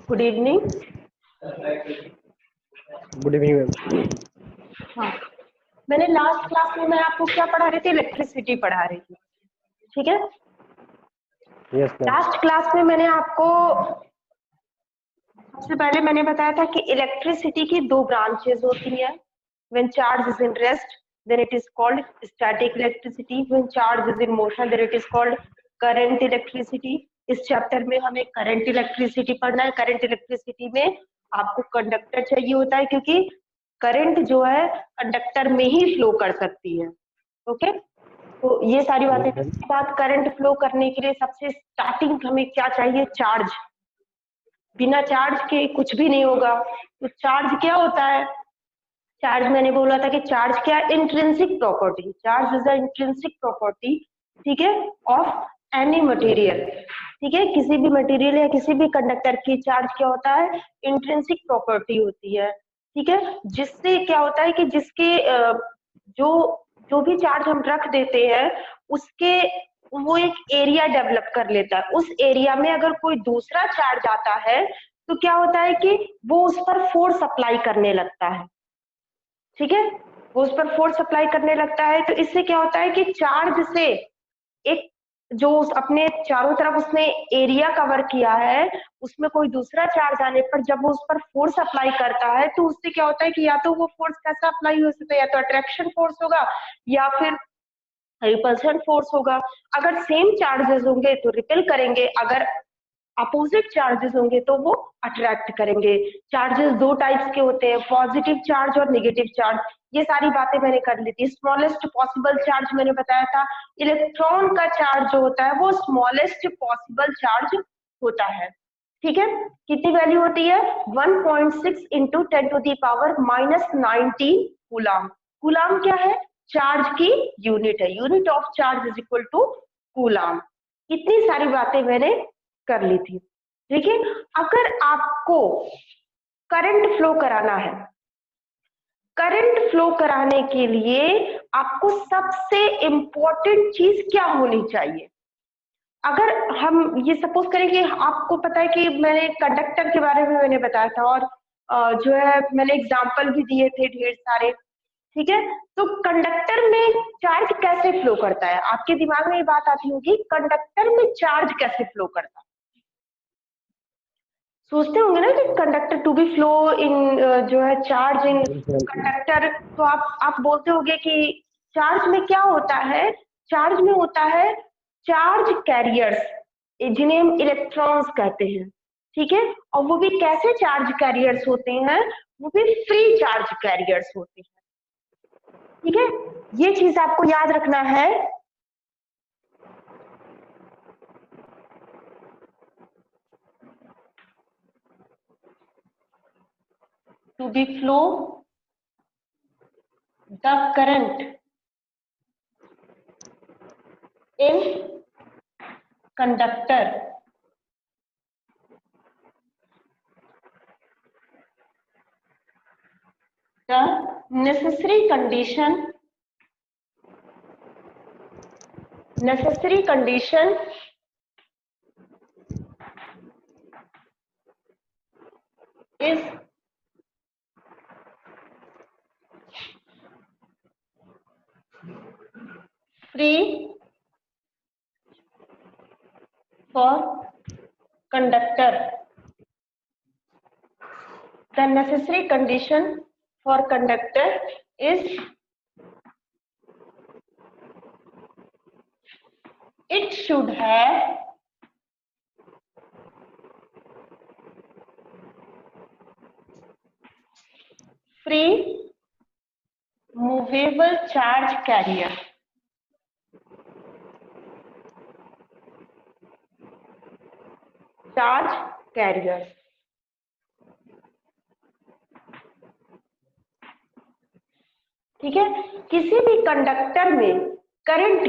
Good evening. Good evening ma'am. हाँ, मैंने last class में मैं आपको क्या पढ़ा रही थी? इलेक्ट्रिसिटी पढ़ा रही थी, ठीक है। Yes ma'am. लास्ट क्लास में मैंने आपको सबसे पहले मैंने बताया था कि इलेक्ट्रिसिटी की दो ब्रांचेस होती हैं। When charge is in rest then it is called static electricity, when charge is in motion then it is called current electricity. इस चैप्टर में हमें करंट इलेक्ट्रिसिटी पढ़ना है। करंट इलेक्ट्रिसिटी में आपको कंडक्टर चाहिए होता है, क्योंकि करंट जो है कंडक्टर में ही फ्लो कर सकती है। ओके, तो ये सारी बातें। इसके बाद करंट फ्लो करने के लिए सबसे स्टार्टिंग हमें क्या चाहिए? चार्ज। बिना चार्ज के कुछ भी नहीं होगा। तो चार्ज क्या होता है? चार्ज मैंने बोला था कि चार्ज क्या है? Intrinsic property. Charge is the intrinsic property, ठीक है, ऑफ एनी मटेरियल। ठीक है, किसी भी मटेरियल या किसी भी कंडक्टर की चार्ज क्या होता है? इंट्रिंसिक प्रॉपर्टी होती है, ठीक है। जिससे क्या होता है कि जिसके जो जो भी चार्ज हम रख देते हैं उसके वो एक एरिया डेवलप कर लेता है। उस एरिया में अगर कोई दूसरा चार्ज आता है तो क्या होता है कि वो उस पर फोर्स अप्लाई करने लगता है, ठीक है। वो उस पर फोर्स अप्लाई करने लगता है, तो इससे क्या होता है कि चार्ज से एक जो अपने चारों तरफ उसने एरिया कवर किया है, उसमें कोई दूसरा चार्ज आने पर जब वो उस पर फोर्स अप्लाई करता है तो उससे क्या होता है कि या तो वो फोर्स कैसा अप्लाई हो सकता है, या तो अट्रैक्शन फोर्स होगा या फिर रिपल्शन फोर्स होगा। अगर सेम चार्जेस होंगे तो रिपेल करेंगे, अगर अपोजिट चार्जेस होंगे तो वो अट्रैक्ट करेंगे। चार्जेस दो टाइप्स के होते हैं, पॉजिटिव चार्ज और नेगेटिव चार्ज। ये सारी बातें मैंने कर ली थी। स्मॉलेस्ट पॉसिबल चार्ज मैंने बताया था, इलेक्ट्रॉन का चार्ज जो होता है वो स्मॉलेस्ट पॉसिबल चार्ज होता है, ठीक है। कितनी वैल्यू होती है? 1.6 इंटू 10⁻⁻19 कूलाम। कूलाम क्या है? चार्ज की यूनिट है। Unit of charge is equal to coulomb. इतनी सारी बातें मैंने कर ली थी, ठीक है। अगर आपको करंट फ्लो कराना है, करंट फ्लो कराने के लिए आपको सबसे इंपॉर्टेंट चीज क्या होनी चाहिए? अगर हम ये सपोज करें कि आपको पता है कि मैंने कंडक्टर के बारे में मैंने बताया था और जो है मैंने एग्जाम्पल भी दिए थे ढेर सारे, ठीक है। तो कंडक्टर में चार्ज कैसे फ्लो करता है? आपके दिमाग में ये बात आती होगी, कंडक्टर में चार्ज कैसे फ्लो करता है? सोचते होंगे ना कि conductor to be flow in जो है चार्ज इन कंडक्टर, तो आप बोलते होंगे कि चार्ज में क्या होता है? चार्ज में होता है चार्ज कैरियर्स, जिन्हें हम इलेक्ट्रॉन्स कहते हैं, ठीक है। और वो भी कैसे चार्ज कैरियर्स होते हैं? वो भी फ्री चार्ज कैरियर्स होते हैं, ठीक है। ये चीज आपको याद रखना है। To be flow the current in conductor, the necessary condition is free for conductor. The necessary condition for conductor is it should have free movable charge carrier. Charge carrier, ठीक है। किसी भी कंडक्टर में करंट,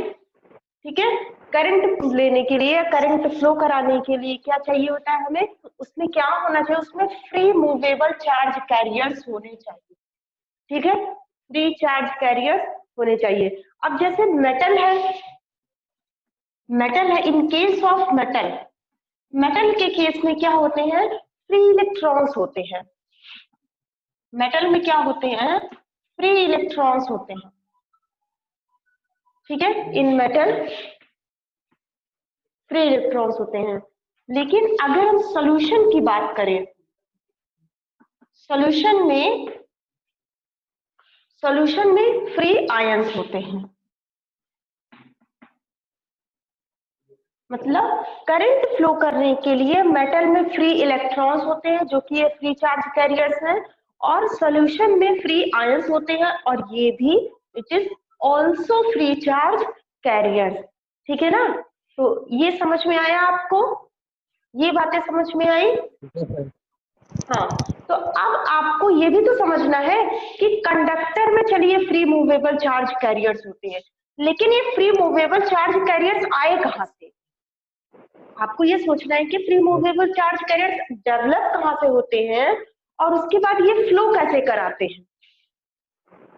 ठीक है, current लेने के लिए, करंट फ्लो कराने के लिए क्या चाहिए होता है हमें? उसमें क्या होना चाहिए? उसमें फ्री मूवेबल चार्ज कैरियर्स होने चाहिए, ठीक है। फ्री चार्ज कैरियर्स होने चाहिए। अब जैसे मेटल है, in case of metal, metal के केस में क्या होते हैं? फ्री इलेक्ट्रॉन्स होते हैं। मेटल में क्या होते हैं? फ्री इलेक्ट्रॉन्स होते हैं। ठीक है, इन मेटल फ्री इलेक्ट्रॉन्स होते हैं। लेकिन अगर हम सॉल्यूशन की बात करें, सॉल्यूशन में फ्री आयंस होते हैं। मतलब करंट फ्लो करने के लिए मेटल में फ्री इलेक्ट्रॉन्स होते हैं जो कि ये फ्री चार्ज कैरियर्स हैं, और सॉल्यूशन में फ्री आयंस होते हैं और ये भी it is also free charge carriers. ठीक है ना? तो ये समझ में आया आपको? ये बातें समझ में आई? हाँ, तो अब आपको ये भी तो समझना है कि कंडक्टर में चलिए फ्री मूवेबल चार्ज कैरियर्स होते हैं, लेकिन ये फ्री मूवेबल चार्ज कैरियर्स आए कहाँ से? आपको ये सोचना है कि free movable charge carriers develop कहाँ से होते हैं और उसके बाद ये फ्लो कैसे कराते हैं।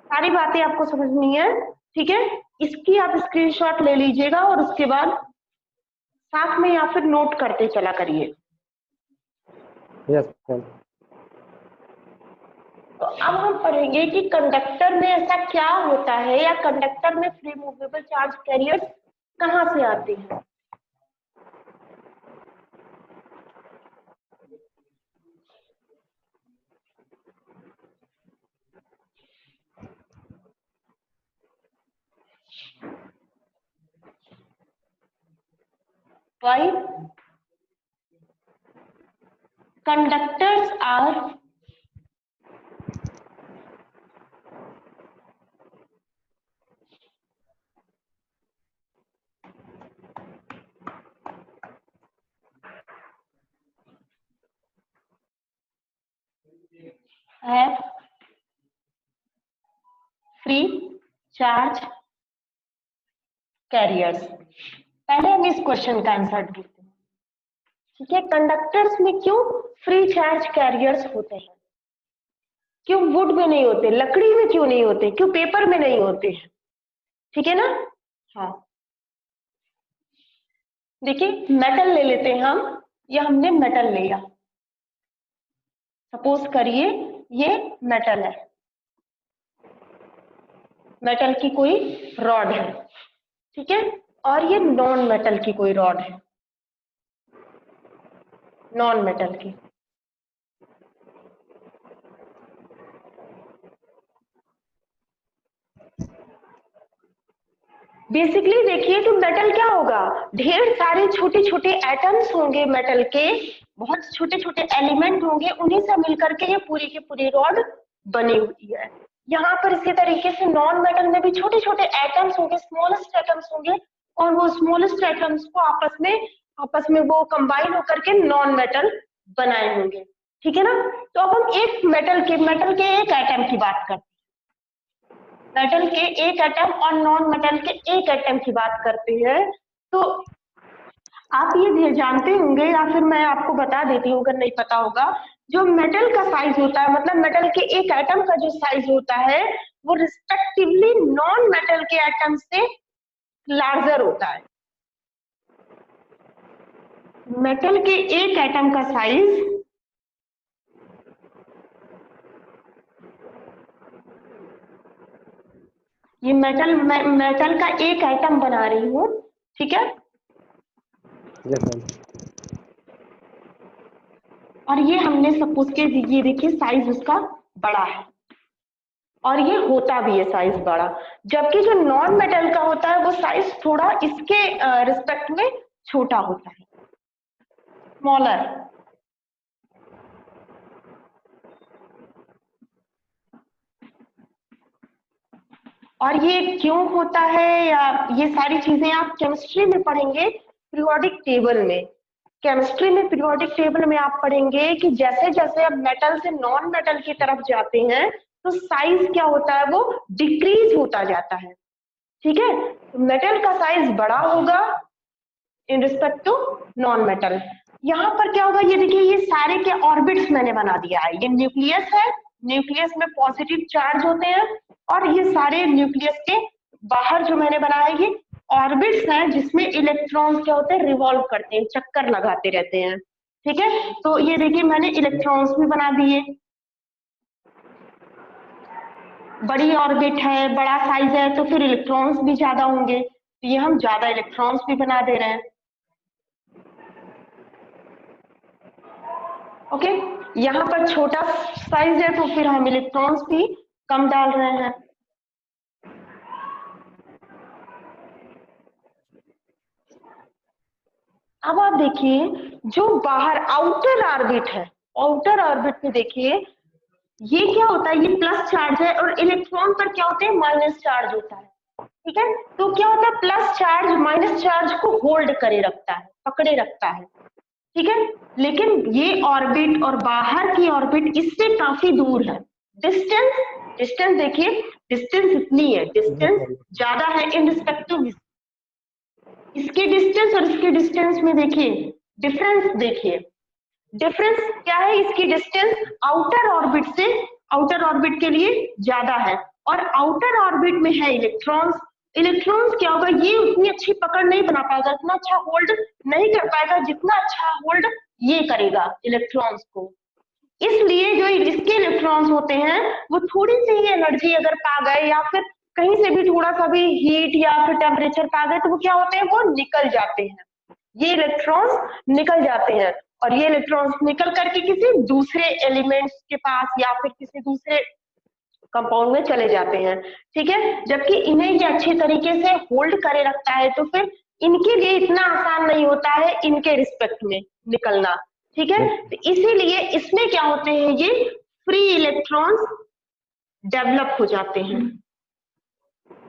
सारी बातें आपको समझनी है। ठीक है, इसकी आप स्क्रीनशॉट ले लीजिएगा और उसके बाद साथ में या फिर नोट करते चला करिए। Yes, ma'am. तो अब हम पढ़ेंगे कि कंडक्टर में ऐसा क्या होता है या कंडक्टर में फ्री मूवेबल चार्ज कैरियर्स कहाँ से आते हैं। Why? Conductors are have free charge carriers। पहले हम इस क्वेश्चन का आंसर ढूंढते हैं। ठीक है, कंडक्टर्स में क्यों फ्री चार्ज कैरियर्स होते हैं? क्यों वुड में नहीं होते, लकड़ी में क्यों नहीं होते, क्यों पेपर में नहीं होते? ठीक है ना? हाँ, देखिए मेटल ले लेते हैं हम, या हमने मेटल लिया, सपोज करिए ये मेटल है, मेटल की कोई रॉड है। ठीक है, और ये नॉन मेटल की कोई रॉड है, नॉन मेटल की। बेसिकली देखिए तो मेटल क्या होगा, ढेर सारे छोटे छोटे एटम्स होंगे मेटल के, बहुत छोटे छोटे एलिमेंट होंगे, उन्हीं से मिलकर के ये पूरी की पूरी रॉड बनी हुई है। यहाँ पर इसी तरीके से नॉन मेटल में भी छोटे छोटे एटम्स होंगे, स्मॉलेस्ट एटम्स होंगे, और वो स्मॉलेस्ट एटम्स को आपस में वो कंबाइन होकर के नॉन मेटल बनाए होंगे। ठीक है ना? तो अब हम एक मेटल के एक एटम की बात करते हैं, मेटल के एक एटम और नॉन मेटल के एक एटम की बात करते हैं। तो आप ये जानते होंगे या फिर मैं आपको बता देती हूँ अगर नहीं पता होगा, जो मेटल का साइज होता है, मतलब मेटल के एक एटम का जो साइज होता है वो रिस्पेक्टिवली नॉन मेटल के एटम से लार्जर होता है। मेटल के एक एटम का साइज ये मेटल का एक एटम बना रही हूँ। ठीक है, Yes, ma'am. और ये हमने सपोज के ये देखिए साइज उसका बड़ा है और ये होता भी है साइज बड़ा, जबकि जो नॉन मेटल का होता है वो साइज थोड़ा इसके रिस्पेक्ट में छोटा होता है, स्मॉलर। और ये क्यों होता है या ये सारी चीजें आप केमिस्ट्री में पढ़ेंगे पीरियोडिक टेबल में। केमिस्ट्री में पीरियोडिक टेबल में आप पढ़ेंगे कि जैसे जैसे आप मेटल से नॉन मेटल की तरफ जाते हैं तो साइज क्या होता है, वो डिक्रीज होता जाता है। ठीक है, तो मेटल का साइज बड़ा होगा in respect to non metal. यहाँ पर क्या होगा, ये देखिए ये सारे के ऑर्बिट्स मैंने बना दिया है, ये न्यूक्लियस है, न्यूक्लियस में पॉजिटिव चार्ज होते हैं, और ये सारे न्यूक्लियस के बाहर जो मैंने बनाया है ये ऑर्बिट्स हैं जिसमें इलेक्ट्रॉन्स क्या होते हैं, रिवॉल्व करते हैं, चक्कर लगाते रहते हैं। ठीक है, तो ये देखिए मैंने इलेक्ट्रॉन्स भी बना दिए, बड़ी ऑर्बिट है, बड़ा साइज है, तो फिर इलेक्ट्रॉन्स भी ज्यादा होंगे, तो ये हम ज्यादा इलेक्ट्रॉन्स भी बना दे रहे हैं। ओके, यहाँ पर छोटा साइज है तो फिर हम इलेक्ट्रॉन्स भी कम डाल रहे हैं। अब आप देखिए जो बाहर आउटर ऑर्बिट है, आउटर ऑर्बिट में देखिए ये क्या होता है, ये प्लस चार्ज है और इलेक्ट्रॉन पर क्या होता है, माइनस चार्ज होता है। ठीक है, तो क्या होता है, प्लस चार्ज माइनस चार्ज को होल्ड करे रखता है, पकड़े रखता है। ठीक है, लेकिन ये ऑर्बिट और बाहर की ऑर्बिट इससे काफी दूर है। डिस्टेंस, डिस्टेंस देखिए, डिस्टेंस इतनी है, डिस्टेंस ज्यादा है इन रिस्पेक्ट टू इसके डिस्टेंस और इसके डिस्टेंस में देखिए डिफरेंस, देखिए डिफरेंस क्या है, इसकी डिस्टेंस आउटर ऑर्बिट से, आउटर ऑर्बिट के लिए ज्यादा है, और आउटर ऑर्बिट में है इलेक्ट्रॉन्स। इलेक्ट्रॉन्स क्या होगा, ये उतनी अच्छी पकड़ नहीं बना पाएगा, इतना अच्छा होल्ड नहीं कर पाएगा जितना अच्छा होल्ड ये करेगा इलेक्ट्रॉन्स को। इसलिए जो इसके इलेक्ट्रॉन्स होते हैं वो थोड़ी सी ही एनर्जी अगर पा गए या फिर कहीं से भी थोड़ा सा भी हीट या फिर टेम्परेचर पा गए तो वो क्या होते हैं, वो निकल जाते हैं, ये इलेक्ट्रॉन्स निकल जाते हैं, और ये इलेक्ट्रॉन्स निकल करके किसी दूसरे एलिमेंट्स के पास या फिर किसी दूसरे कंपाउंड में चले जाते हैं। ठीक है, जबकि इन्हें ये अच्छे तरीके से होल्ड करे रखता है, तो फिर इनके लिए इतना आसान नहीं होता है इनके रिस्पेक्ट में निकलना। ठीक है, तो इसीलिए इसमें क्या होते हैं, ये फ्री इलेक्ट्रॉन्स डेवलप हो जाते हैं,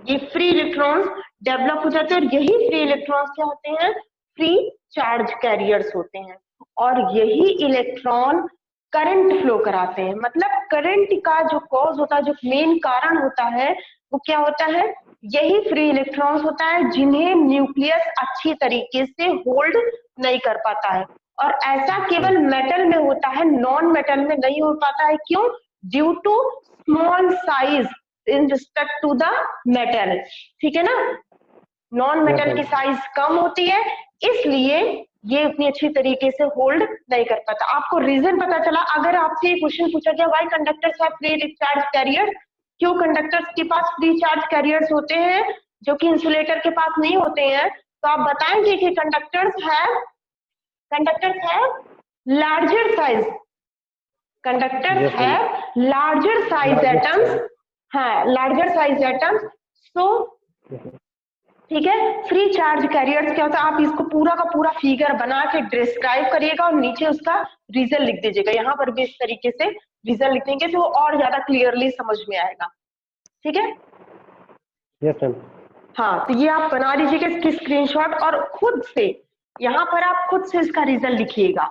ये फ्री इलेक्ट्रॉन्स डेवलप हो जाते हैं, और यही फ्री इलेक्ट्रॉन्स क्या होते हैं, फ्री चार्ज कैरियर्स होते हैं, और यही इलेक्ट्रॉन करंट फ्लो कराते हैं। मतलब करंट का जो कॉज होता है, जो मेन कारण होता है, वो क्या होता है, यही फ्री इलेक्ट्रॉन्स होता है जिन्हें न्यूक्लियस अच्छी तरीके से होल्ड नहीं कर पाता है, और ऐसा केवल मेटल में होता है, नॉन मेटल में नहीं हो पाता है। क्यों? Due to small size in respect to the metal. ठीक है ना, नॉन मेटल की साइज कम होती है, इसलिए ये उतनी अच्छी तरीके से होल्ड नहीं कर पाता। आपको रीजन पता चला, अगर आपसे क्वेश्चन पूछा गया why conductors have free charge carriers, क्यों कंडक्टर्स के पास फ्री चार्ज कैरियर्स होते हैं जो कि इंसुलेटर के पास नहीं होते हैं, तो आप बताएंगे कि conductors have larger size, conductors have larger size atoms, हाँ लार्जर साइज एटम्स। सो ठीक है, फ्री चार्ज कैरियर्स क्या होता है, आप इसको पूरा का पूरा फिगर बना के डिस्क्राइब करिएगा और नीचे उसका रीजन लिख दीजिएगा। यहाँ पर भी इस तरीके से रीजन लिख देंगे तो और ज्यादा क्लियरली समझ में आएगा। ठीक है, यस मैम। हाँ, तो ये आप बना लीजिएगा इसकी स्क्रीनशॉट और खुद से यहाँ पर आप खुद से इसका रीजन लिखिएगा।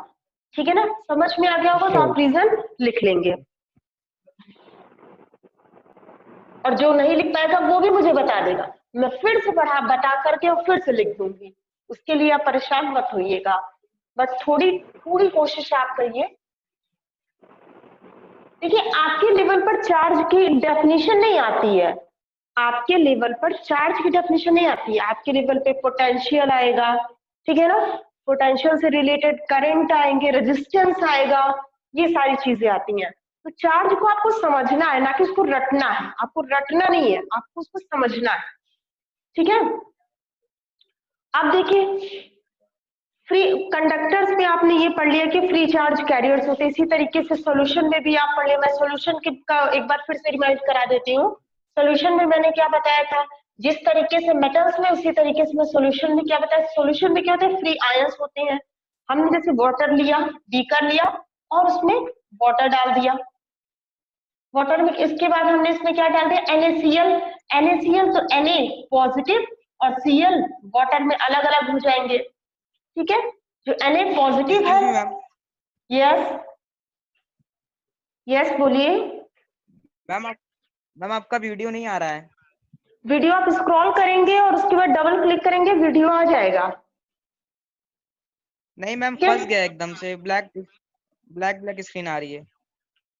ठीक है ना, समझ में आ गया होगा तो आप रीजन लिख लेंगे, और जो नहीं लिख पाएगा वो भी मुझे बता देगा, मैं फिर से बता करके और फिर से लिख दूंगी, उसके लिए आप परेशान मत होइएगा, बस थोड़ी कोशिश आप करिए। देखिए आपके लेवल पर चार्ज की डेफिनेशन नहीं आती है, आपके लेवल पर चार्ज की डेफिनेशन नहीं आती है, आपके लेवल पे पोटेंशियल आएगा, ठीक है ना, पोटेंशियल से रिलेटेड करंट आएंगे, रेजिस्टेंस आएगा, ये सारी चीजें आती हैं। तो चार्ज को आपको समझना है, ना कि उसको रटना है, आपको रटना नहीं है, आपको उसको समझना है। ठीक है, अब देखिए फ्री कंडक्टर्स में आपने ये पढ़ लिया कि फ्री चार्ज कैरियर्स होते हैं, इसी तरीके से सॉल्यूशन में भी आप पढ़ लिया। मैं सॉल्यूशन का एक बार फिर से रिमाइंड करा देती हूँ। सॉल्यूशन में मैंने क्या बताया था, जिस तरीके से मेटल्स में उसी तरीके से मैं सॉल्यूशन में क्या बताया, सॉल्यूशन में क्या होता है, फ्री आयंस होते हैं। हमने जैसे वाटर लिया, बीकर लिया और उसमें वाटर डाल दिया, वाटर में इसके बाद हमने इसमें क्या डाल दिया, NaCl, NaCl तो Na पॉजिटिव और Cl वाटर में अलग अलग हो जाएंगे। ठीक है, जो Na पॉजिटिव है, यस यस बोलिए मैम आपका वीडियो नहीं आ रहा है। वीडियो आप स्क्रॉल करेंगे और उसके बाद डबल क्लिक करेंगे, वीडियो आ जाएगा। नहीं मैम, फंस गया एकदम से, ब्लैक स्क्रीन आ रही है।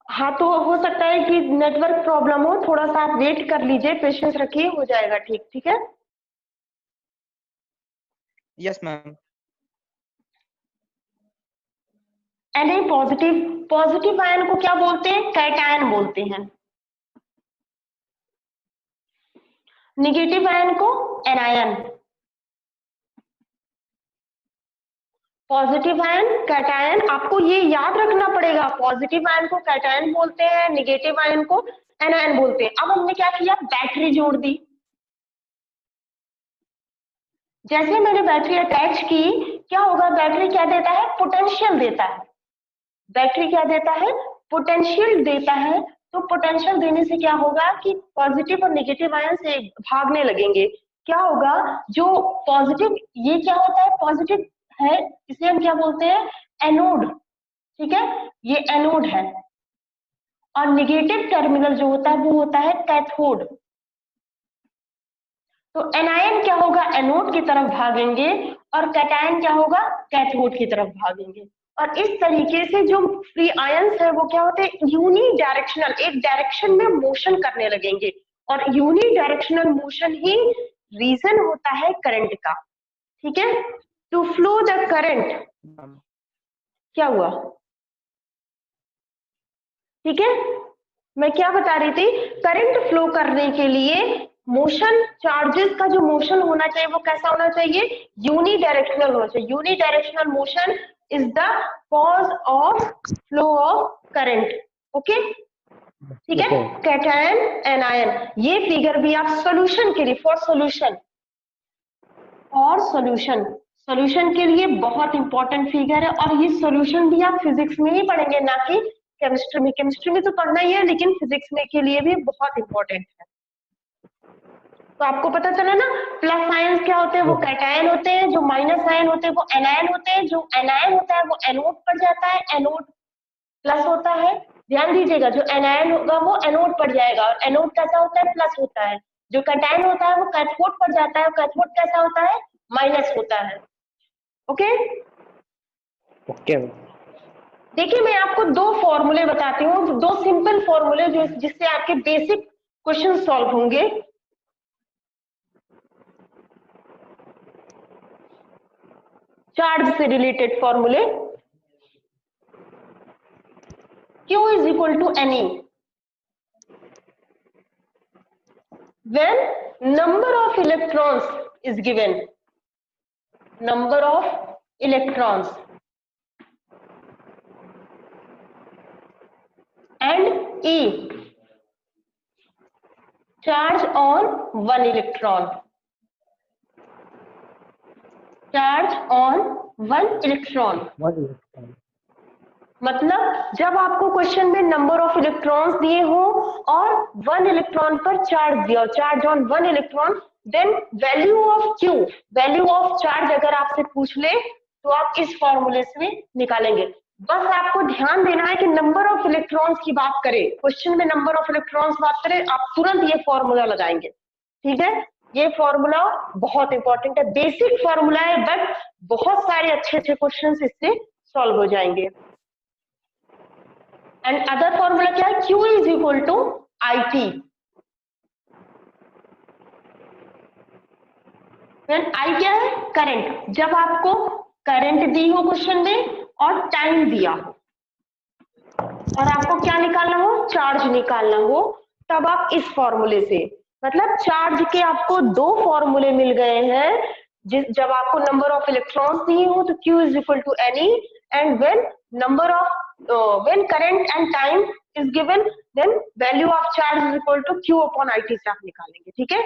हाँ, तो हो सकता है कि नेटवर्क प्रॉब्लम हो, थोड़ा सा आप वेट कर लीजिए, पेशेंस रखिए, हो जाएगा ठीक। ठीक है, yes ma'am. Na positive, positive ion को क्या बोलते हैं? कैटायन बोलते हैं। नेगेटिव आयन को एनायन। पॉजिटिव आयन कैटायन, आपको ये याद रखना पड़ेगा, पॉजिटिव आयन को कैटायन बोलते हैं, नेगेटिव आयन को एनायन बोलते हैं। अब हमने क्या किया? बैटरी जोड़ दी। जैसे मैंने बैटरी अटैच की, क्या होगा? बैटरी क्या देता है? पोटेंशियल देता है। बैटरी क्या देता है? पोटेंशियल देता है। तो पोटेंशियल देने से क्या होगा कि पॉजिटिव और नेगेटिव आयन से भागने लगेंगे। क्या होगा? जो पॉजिटिव, ये क्या होता है? पॉजिटिव है, इसे हम क्या बोलते हैं? एनोड। ठीक है, ये एनोड है। और नेगेटिव टर्मिनल जो होता है वो होता है कैथोड। तो एनायन क्या होगा? एनोड की तरफ भागेंगे और कैटायन क्या होगा? कैथोड की तरफ भागेंगे। और इस तरीके से जो फ्री आयंस है वो क्या होते हैं? यूनी डायरेक्शनल, एक डायरेक्शन में मोशन करने लगेंगे। और यूनी डायरेक्शनल मोशन ही रीजन होता है करंट का। ठीक है, टू फ्लो द करंट, क्या हुआ? ठीक है, मैं क्या बता रही थी? करंट फ्लो करने के लिए मोशन, चार्जेस का जो मोशन होना चाहिए वो कैसा होना चाहिए? यूनी डायरेक्शनल होना चाहिए। Unidirectional motion is the cause of flow of current. Okay, ठीक है। कैटायन एनायन, ये फिगर भी आप सॉल्यूशन के लिए, फॉर सॉल्यूशन, और सॉल्यूशन के लिए बहुत इंपॉर्टेंट फिगर है। और ये सॉल्यूशन भी आप फिजिक्स में ही पढ़ेंगे, ना कि केमिस्ट्री में। केमिस्ट्री में तो पढ़ना ही है, लेकिन फिजिक्स में के लिए भी बहुत इंपॉर्टेंट है। तो आपको पता चला ना, प्लस आयन क्या होते हैं? वो कैटायन होते हैं। जो माइनस आयन होते हैं वो एनायन होते हैं। जो एनायन होता है वो एनोड पर जाता है, एनोड प्लस होता है। ध्यान दीजिएगा, जो एनायन होगा वो एनोड पर जाएगा, और एनोड कैसा होता है? प्लस होता है। जो कैटायन होता है वो कैथोड पर जाता है, और कैथोड कैसा होता है? माइनस होता है। Okay okay. देखिए, मैं आपको दो फॉर्मूले बताती हूँ, दो सिंपल फॉर्मूले जो जिससे आपके बेसिक क्वेश्चन सॉल्व होंगे। चार्ज से रिलेटेड फॉर्मूले। Q is equal to Ne when number of electrons is given. Number of electrons and E, charge on one electron. Charge on one electron. मतलब जब आपको क्वेश्चन में नंबर ऑफ इलेक्ट्रॉन्स दिए हो और वन इलेक्ट्रॉन पर charge दिया हो, charge on one electron, then value of Q, value of charge अगर आपसे पूछ ले तो आप इस फॉर्मूले से निकालेंगे। बस आपको ध्यान देना है कि नंबर ऑफ इलेक्ट्रॉन्स की बात करें, क्वेश्चन में नंबर ऑफ इलेक्ट्रॉन्स बात करें, आप तुरंत ये फॉर्मूला लगाएंगे। ठीक है, ये फॉर्मूला बहुत इंपॉर्टेंट है, बेसिक फॉर्मूला है, बट बहुत सारे अच्छे अच्छे क्वेश्चन इससे सॉल्व हो जाएंगे। एंड अदर फॉर्मूला क्या है? Q is equal to IT। I क्या है? करंट। जब आपको करंट दी हो क्वेश्चन में और टाइम दिया हो और आपको क्या निकालना हो? चार्ज निकालना हो, तब आप इस फॉर्मूले से, मतलब चार्ज के आपको दो फॉर्मूले मिल गए हैं। जब आपको नंबर ऑफ इलेक्ट्रॉन्स दिए हो तो Q is equal to Ne, and when number of when current and time is given, then value of charge is equal to Q upon IT से आप निकालेंगे। ठीक है?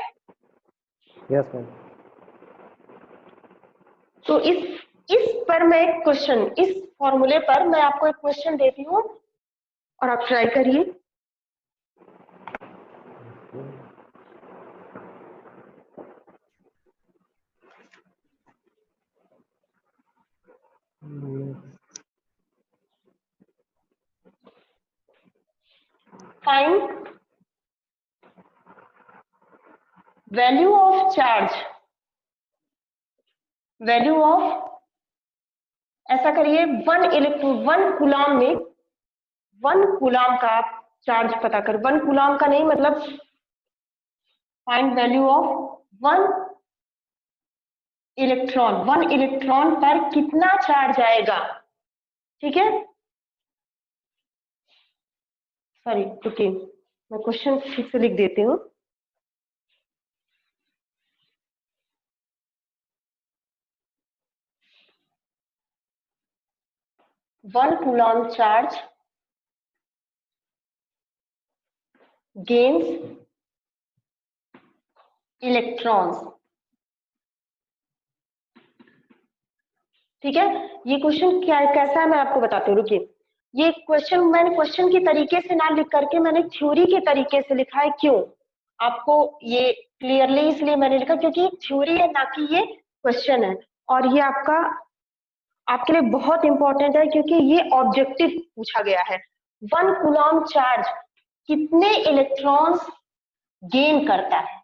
Yes ma'am. तो इस पर मैं एक क्वेश्चन, इस फॉर्मूले पर मैं आपको एक क्वेश्चन देती हूँ और आप ट्राई करिए। Find value of charge, value of, ऐसा करिए, वन कूलम में, वन कूलम का आप चार्ज पता कर, वन कूलम का नहीं, मतलब find value of one electron, one electron पर कितना चार्ज आएगा। ठीक है, सॉरी रुकिए, मैं क्वेश्चन ठीक से लिख देती हूँ। One coulomb charge gains electrons. ठीक है, ये क्वेश्चन क्या कैसा है मैं आपको बताती हूँ, रुकिए। ये क्वेश्चन मैंने क्वेश्चन के तरीके से ना लिख करके मैंने थ्योरी के तरीके से लिखा है। क्यों आपको ये क्लियरली इसलिए मैंने लिखा क्योंकि थ्योरी है ना कि ये क्वेश्चन है, और ये आपके लिए बहुत इंपॉर्टेंट है क्योंकि ये ऑब्जेक्टिव पूछा गया है। वन कूलॉम चार्ज कितने इलेक्ट्रॉन्स गेन करता है,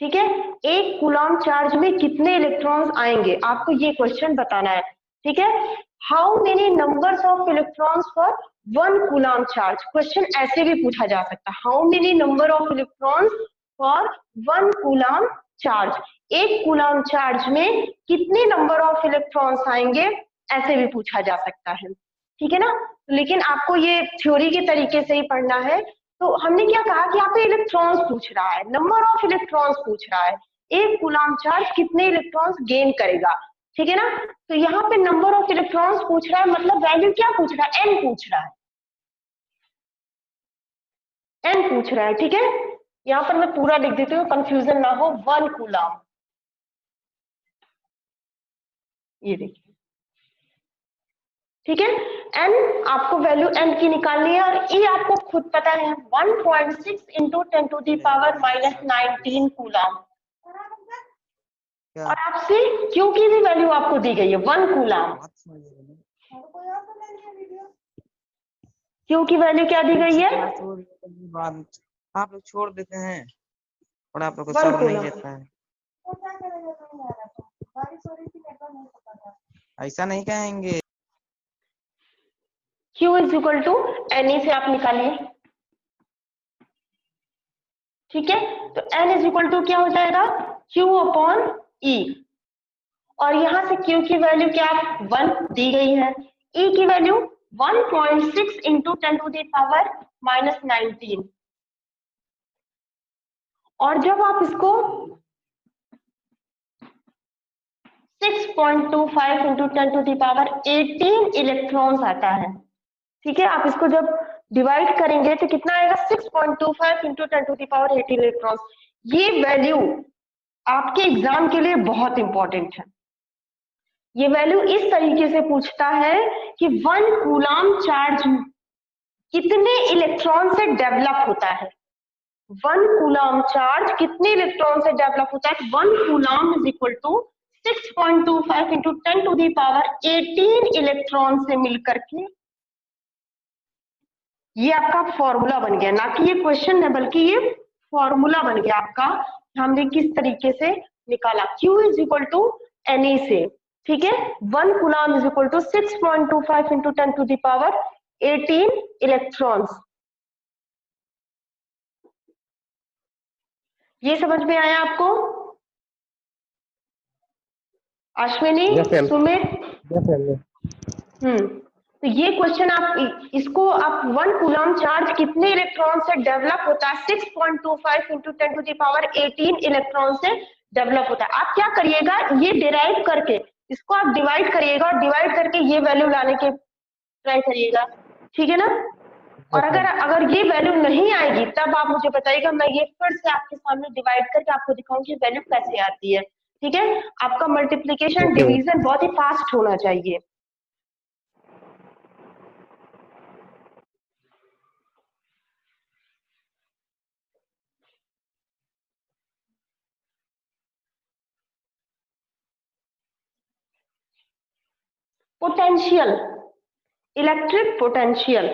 ठीक है, एक कूलॉम चार्ज में कितने इलेक्ट्रॉन्स आएंगे, आपको ये क्वेश्चन बताना है। ठीक है, how many numbers of electrons for one coulomb charge, question ऐसे भी पूछा जा सकता है, how many number of electrons for one coulomb charge, एक कूलॉम चार्ज में कितने नंबर ऑफ इलेक्ट्रॉन्स आएंगे, ऐसे भी पूछा जा सकता है। ठीक है ना, लेकिन आपको ये थ्योरी के तरीके से ही पढ़ना है। तो हमने क्या कहा कि यहाँ पे इलेक्ट्रॉन्स पूछ रहा है, नंबर ऑफ इलेक्ट्रॉन्स पूछ रहा है, एक कूलॉम चार्ज कितने इलेक्ट्रॉन्स गेन करेगा। ठीक है ना, तो यहाँ पे नंबर ऑफ इलेक्ट्रॉन्स पूछ रहा है, मतलब वैल्यू क्या पूछ रहा है, एन पूछ रहा है, एन पूछ रहा है। ठीक है, यहाँ पर मैं पूरा लिख देती हूँ, कंफ्यूजन ना हो। वन कूलॉम, ये देखिए, ठीक है, एन आपको वैल्यू एन की निकालनी है, और ई आपको खुद पता है 1.6 into 10 to the power -19 coulomb, और आपसे क्यू की भी वैल्यू आपको दी गई है 1 कूलॉम। क्यू की वैल्यू क्या दी गई है, आप लोग छोड़ देते हैं और आप लोग को 1 सब नहीं कूलॉम। रहता है, ऐसा नहीं कहेंगे। Q is equal to N से आप निकालिए। ठीक है, तो N इज इक्वल टू क्या हो जाएगा, Q अपॉन E, और यहां से Q की वैल्यू क्या 1 दी गई है, E की value 1.6 into 10 to the power -19, और जब आप इसको 6.25 into 10 to the power 18 electrons आता है। ठीक है, आप इसको जब डिवाइड करेंगे तो कितना आएगा, 6.25 into 10 to the power 18 electrons. ये वैल्यू आपके एग्जाम के लिए बहुत इंपॉर्टेंट है। ये वैल्यू इस तरीके से पूछता है कि वन कूलॉम चार्ज कितने इलेक्ट्रॉन से डेवलप होता है, वन कूलॉम चार्ज कितने इलेक्ट्रॉन से डेवलप होता है। One coulomb is equal to 6.25 into 10 to the power 18 electron से मिलकर के ये आपका फॉर्मूला बन गया, ना कि ये क्वेश्चन है बल्कि ये फॉर्मूला बन गया आपका। हमने किस तरीके से निकाला, Q is equal to NE से। ठीक है, one coulomb is equal to 6.25 into 10 to the power 18 electrons. ये समझ में आया आपको, अश्विनी, Yes, ma'am. सुमित? तो ये क्वेश्चन आप इसको आप वन कूलॉम चार्ज कितने इलेक्ट्रॉन से डेवलप होता है, 6.25 into 10 to the power 18 electron से डेवलप होता है। आप क्या करिएगा, ये डिराइव करके इसको आप डिवाइड करिएगा, और डिवाइड करके ये वैल्यू लाने के ट्राई करिएगा। ठीक है ना, और अगर ये वैल्यू नहीं आएगी तब आप मुझे बताइएगा, मैं ये फिर से आपके सामने डिवाइड करके आपको दिखाऊंगी वैल्यू कैसे आती है। ठीक है, आपका मल्टीप्लीकेशन डिवीजन बहुत ही फास्ट होना चाहिए। Potential, electric potential.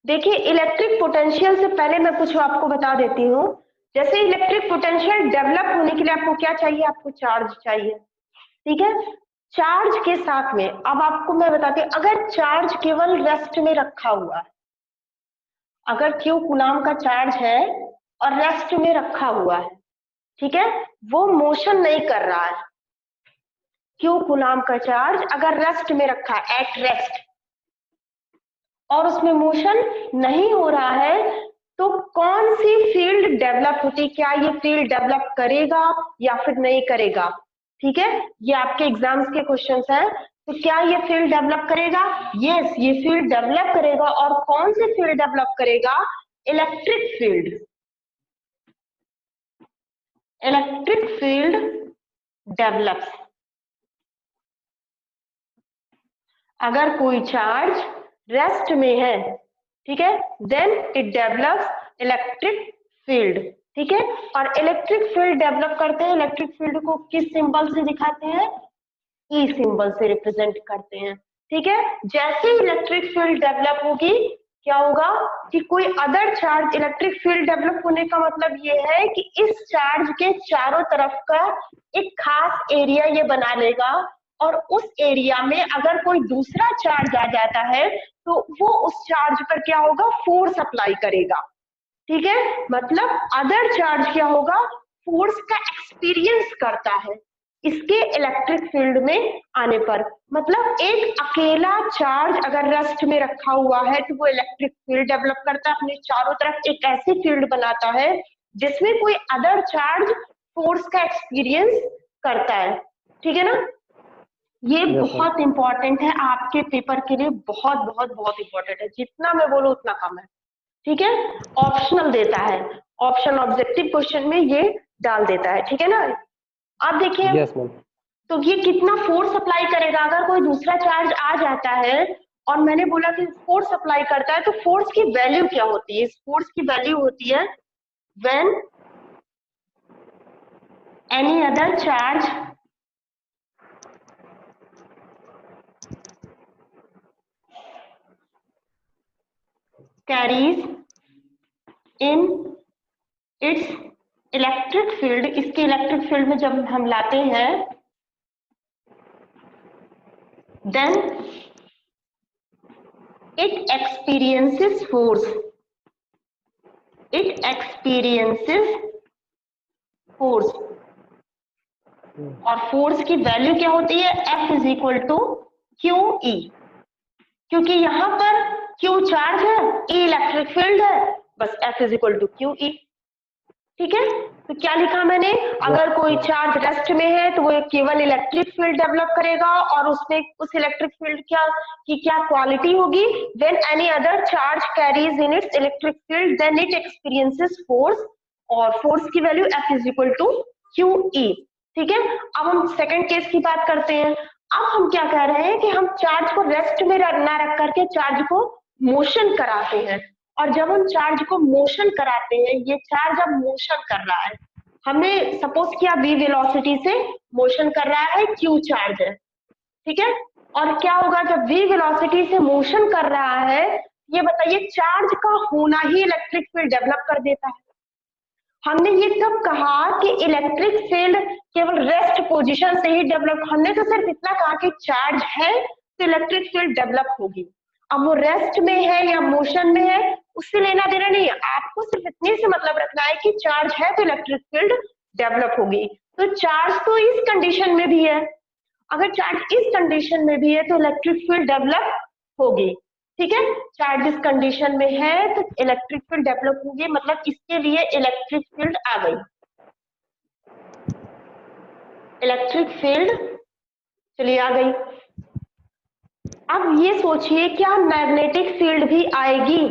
देखिए, इलेक्ट्रिक पोटेंशियल से पहले मैं कुछ आपको बता देती हूँ। जैसे इलेक्ट्रिक पोटेंशियल डेवलप होने के लिए आपको क्या चाहिए, आपको चार्ज चाहिए। ठीक है, चार्ज के साथ में अब आपको मैं बताती हूँ, अगर चार्ज केवल रेस्ट में रखा हुआ है, अगर Q कूलॉम का चार्ज है और रेस्ट में रखा हुआ है, ठीक है, वो मोशन नहीं कर रहा है, Q कूलॉम का चार्ज अगर रेस्ट में रखा है, एट रेस्ट, और उसमें मोशन नहीं हो रहा है, तो कौन सी फील्ड डेवलप होती है? क्या ये फील्ड डेवलप करेगा या फिर नहीं करेगा? ठीक है, ये आपके एग्जाम्स के क्वेश्चंस हैं। तो क्या ये फील्ड डेवलप करेगा? यस, ये फील्ड डेवलप करेगा। और कौन सी फील्ड डेवलप करेगा? Electric field. Electric field develops. अगर कोई चार्ज रेस्ट में है, ठीक है, then it develops electric field. ठीक है, और इलेक्ट्रिक फील्ड डेवलप करते हैं, इलेक्ट्रिक फील्ड को किस सिंबल से दिखाते हैं? ई सिंबल से रिप्रेजेंट करते हैं। ठीक है, जैसे इलेक्ट्रिक फील्ड डेवलप होगी, क्या होगा कि कोई other charge, electric field develop होने का मतलब ये है कि इस चार्ज के चारों तरफ का एक खास एरिया ये बना लेगा, और उस एरिया में अगर कोई दूसरा चार्ज आ जाता है तो वो उस चार्ज पर क्या होगा? फोर्स अप्लाई करेगा। ठीक है, मतलब अदर चार्ज क्या होगा? फोर्स का एक्सपीरियंस करता है इसके इलेक्ट्रिक फील्ड में आने पर। मतलब एक अकेला चार्ज अगर रेस्ट में रखा हुआ है तो वो इलेक्ट्रिक फील्ड डेवलप करता है, अपने चारों तरफ एक ऐसी फील्ड बनाता है जिसमें कोई अदर चार्ज फोर्स का एक्सपीरियंस करता है। ठीक है ना, ये बहुत इंपॉर्टेंट है आपके पेपर के लिए, बहुत बहुत बहुत इंपॉर्टेंट है। जितना मैं बोलूं उतना कम है। ठीक है, ऑप्शनल देता है, ऑप्शन ऑब्जेक्टिव क्वेश्चन में ये डाल देता है। ठीक है ना, आप देखिए यस मैम। तो ये कितना फोर्स अप्लाई करेगा? अगर कोई दूसरा चार्ज आ जाता है और मैंने बोला कि फोर्स अप्लाई करता है, तो फोर्स की वैल्यू क्या होती है? इस फोर्स की वैल्यू होती है when any other charge carries in its electric field. इसके इलेक्ट्रिक फील्ड में जब हम लाते हैं, then it experiences force. It experiences force. और फोर्स की वैल्यू क्या होती है? F is equal to Q E. क्योंकि यहां पर Q चार्ज है, E इलेक्ट्रिक फील्ड है, बस F is equal to Q E. ठीक है, तो क्या लिखा मैंने? अगर कोई चार्ज रेस्ट में है तो वो केवल इलेक्ट्रिक फील्ड डेवलप करेगा, और उसमें उस इलेक्ट्रिक फील्ड की क्या क्वालिटी होगी? When any other charge carries in its electric field then it experiences force, और फोर्स की value F is equal to Q E. ठीक है, अब हम सेकंड केस की बात करते हैं। अब हम क्या कह रहे हैं कि हम चार्ज को रेस्ट में ना रख करके चार्ज को मोशन कराते हैं, और जब हम चार्ज को मोशन कराते हैं, ये चार्ज अब मोशन कर रहा है, हमने सपोज किया v वेलोसिटी से मोशन कर रहा है, q चार्ज है। ठीक है, और क्या होगा जब v वेलोसिटी से मोशन कर रहा है? ये बताइए, चार्ज का होना ही इलेक्ट्रिक फील्ड डेवलप कर देता है। हमने ये कब कहा कि इलेक्ट्रिक फील्ड केवल रेस्ट पोजीशन से ही डेवलप? हमने तो सिर्फ इतना कहा कि चार्ज है तो इलेक्ट्रिक फील्ड डेवलप होगी। अब वो रेस्ट में है या मोशन में है, उससे लेना देना नहीं है, आपको सिर्फ इतने से मतलब रखना है कि चार्ज है तो इलेक्ट्रिक फील्ड डेवलप होगी। तो चार्ज तो इस कंडीशन में भी है, अगर चार्ज इस कंडीशन में भी है तो इलेक्ट्रिक फील्ड डेवलप होगी। ठीक है, चार्ज इस कंडीशन में है तो इलेक्ट्रिक फील्ड डेवलप होगी, मतलब इसके लिए इलेक्ट्रिक फील्ड आ गई। इलेक्ट्रिक फील्ड चलिए आ गई। अब ये सोचिए, क्या मैग्नेटिक फील्ड भी आएगी?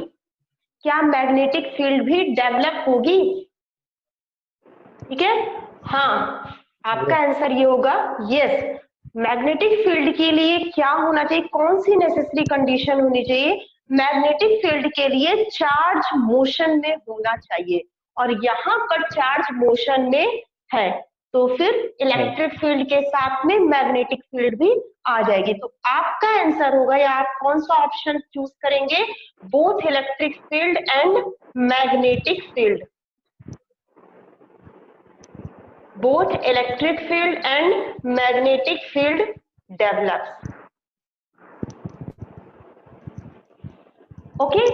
क्या मैग्नेटिक फील्ड भी डेवलप होगी? ठीक है, हाँ, आपका आंसर ये होगा यस। मैग्नेटिक फील्ड के लिए क्या होना चाहिए? कौन सी नेसेसरी कंडीशन होनी चाहिए? मैग्नेटिक फील्ड के लिए चार्ज मोशन में होना चाहिए, और यहाँ पर चार्ज मोशन में है, तो फिर इलेक्ट्रिक फील्ड के साथ में मैग्नेटिक फील्ड भी आ जाएगी। तो आपका आंसर होगा, या आप कौन सा ऑप्शन चूज करेंगे? Both electric field and magnetic field. both electric field and magnetic field develops. Okay,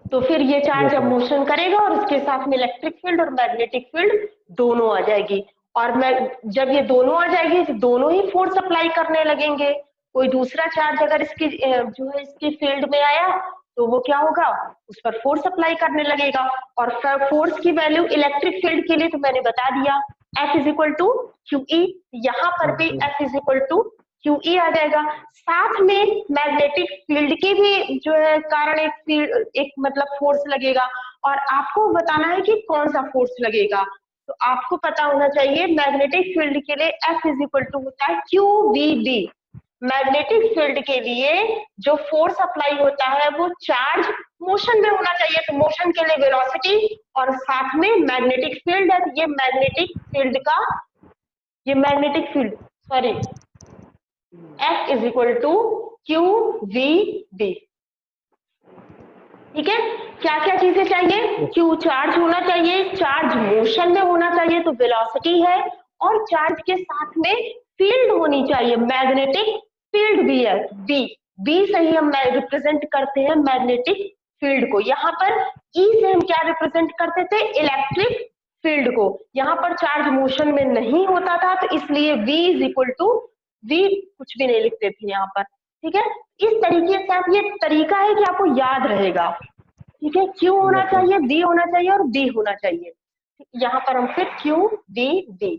तो फिर ये चार्ज जब मोशन करेगा और उसके साथ में इलेक्ट्रिक फील्ड और मैग्नेटिक फील्ड दोनों आ जाएगी, और जब ये दोनों आ जाएगी तो दोनों ही फोर्स अप्लाई करने लगेंगे। कोई दूसरा चार्ज अगर इसकी जो है इसकी फील्ड में आया तो वो क्या होगा, उस पर फोर्स अप्लाई करने लगेगा। और फोर्स की वैल्यू इलेक्ट्रिक फील्ड के लिए तो मैंने बता दिया, F is equal to QE, यहाँ पर भी F is equal to QE आ जाएगा। साथ में मैग्नेटिक फील्ड के भी जो है कारण एक मतलब फोर्स लगेगा, और आपको बताना है कि कौन सा फोर्स लगेगा। तो आपको पता होना चाहिए मैग्नेटिक फील्ड के लिए F इज इक्वल टू होता है QVB। मैग्नेटिक फील्ड के लिए जो फोर्स अप्लाई होता है वो चार्ज मोशन में होना चाहिए, तो मोशन के लिए वेलोसिटी और साथ में मैग्नेटिक फील्ड है। ये magnetic field sorry F is equal to QVB। ठीक है, क्या क्या चीजें चाहिए, Q चार्ज होना चाहिए, चार्ज मोशन में होना चाहिए तो वेलोसिटी है, और चार्ज के साथ में फील्ड होनी चाहिए, मैग्नेटिक फील्ड भी है, बी से ही हम रिप्रेजेंट करते हैं मैग्नेटिक फील्ड को। यहाँ पर E से हम क्या रिप्रेजेंट करते थे, इलेक्ट्रिक फील्ड को। यहाँ पर चार्ज मोशन में नहीं होता था तो इसलिए V is equal to V कुछ भी नहीं लिखते थे यहाँ पर। ठीक है, इस तरीके से आप, ये तरीका है कि आपको याद रहेगा। ठीक है, Q होना चाहिए, B होना चाहिए और B होना चाहिए। यहाँ पर हम फिर Q B B।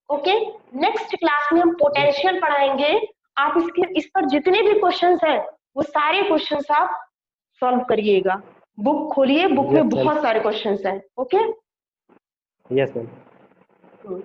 Okay, next class में हम पोटेंशियल पढ़ाएंगे। आप इस पर जितने भी क्वेश्चंस हैं वो सारे क्वेश्चंस आप सॉल्व करिएगा। बुक खोलिए, बुक में बहुत सारे क्वेश्चंस हैं। Okay, yes ma'am.